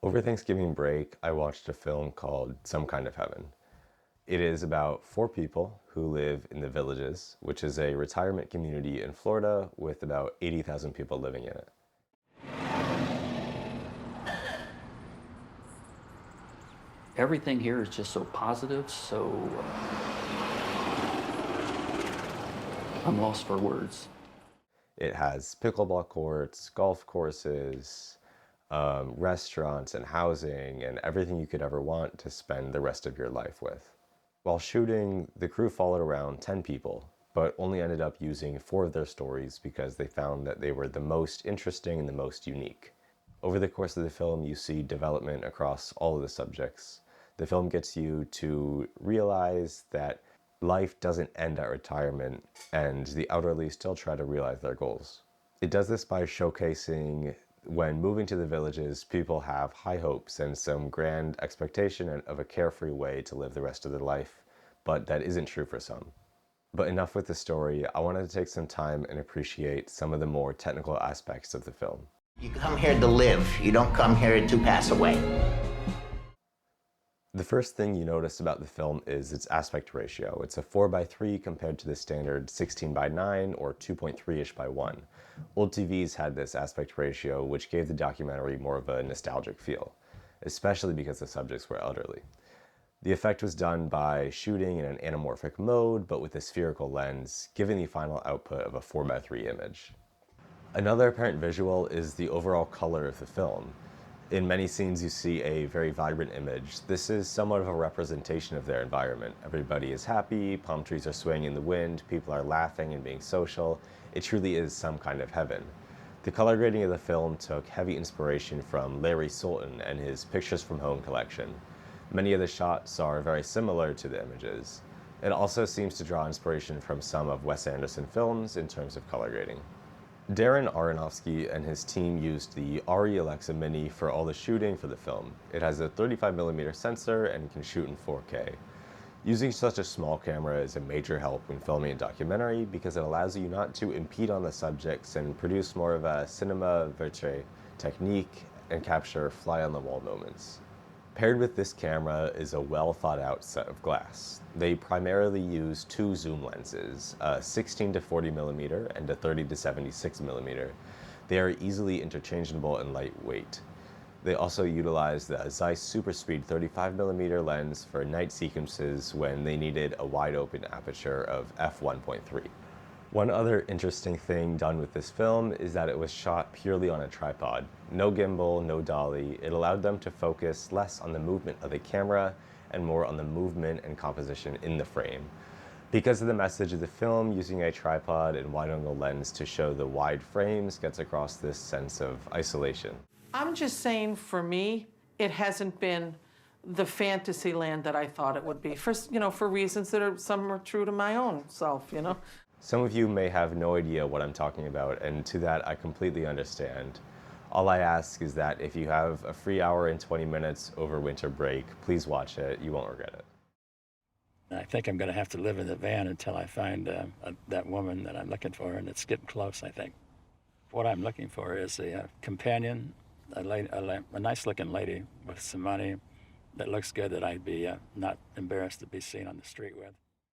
Over Thanksgiving break, I watched a film called Some Kind of Heaven. It is about four people who live in the Villages, which is a retirement community in Florida with about 80,000 people living in it. Everything here is just so positive, so I'm lost for words. It has pickleball courts, golf courses, restaurants and housing, and everything you could ever want to spend the rest of your life with. While shooting, the crew followed around 10 people, but only ended up using 4 of their stories because they found that they were the most interesting and the most unique. Over the course of the film, you see development across all of the subjects. The film gets you to realize that life doesn't end at retirement, and the elderly still try to realize their goals. It does this by showcasing when moving to the Villages, people have high hopes and some grand expectation of a carefree way to live the rest of their life, but that isn't true for some. But enough with the story, I wanted to take some time and appreciate some of the more technical aspects of the film. You come here to live. You don't come here to pass away. The first thing you notice about the film is its aspect ratio. It's a 4:3 compared to the standard 16:9 or 2.3-ish by 1. Old TVs had this aspect ratio, which gave the documentary more of a nostalgic feel, especially because the subjects were elderly. The effect was done by shooting in an anamorphic mode, but with a spherical lens, giving the final output of a 4:3 image. Another apparent visual is the overall color of the film. In many scenes you see a very vibrant image. This is somewhat of a representation of their environment. Everybody is happy, palm trees are swaying in the wind, people are laughing and being social. It truly is some kind of heaven. The color grading of the film took heavy inspiration from Larry Sultan and his Pictures from Home collection. Many of the shots are very similar to the images. It also seems to draw inspiration from some of Wes Anderson films in terms of color grading. Darren Aronofsky and his team used the ARRI Alexa Mini for all the shooting for the film. It has a 35mm sensor and can shoot in 4K. Using such a small camera is a major help when filming a documentary because it allows you not to impede on the subjects and produce more of a cinema verite technique and capture fly-on-the-wall moments. Paired with this camera is a well thought out set of glass. They primarily use 2 zoom lenses, a 16 to 40mm and a 30 to 76mm. They are easily interchangeable and lightweight. They also utilize the Zeiss Superspeed 35mm lens for night sequences when they needed a wide open aperture of f1.3. One other interesting thing done with this film is that it was shot purely on a tripod. No gimbal, no dolly. It allowed them to focus less on the movement of the camera and more on the movement and composition in the frame. Because of the message of the film, using a tripod and wide-angle lens to show the wide frames gets across this sense of isolation. I'm just saying, for me, it hasn't been the fantasy land that I thought it would be, for reasons that some are true to my own self. Some of you may have no idea what I'm talking about, and to that I completely understand. All I ask is that if you have a free hour and 20 minutes over winter break, please watch it. You won't regret it. I think I'm going to have to live in the van until I find that woman that I'm looking for, and it's getting close, I think. What I'm looking for is a companion, a nice-looking lady with some money that looks good that I'd be not embarrassed to be seen on the street with.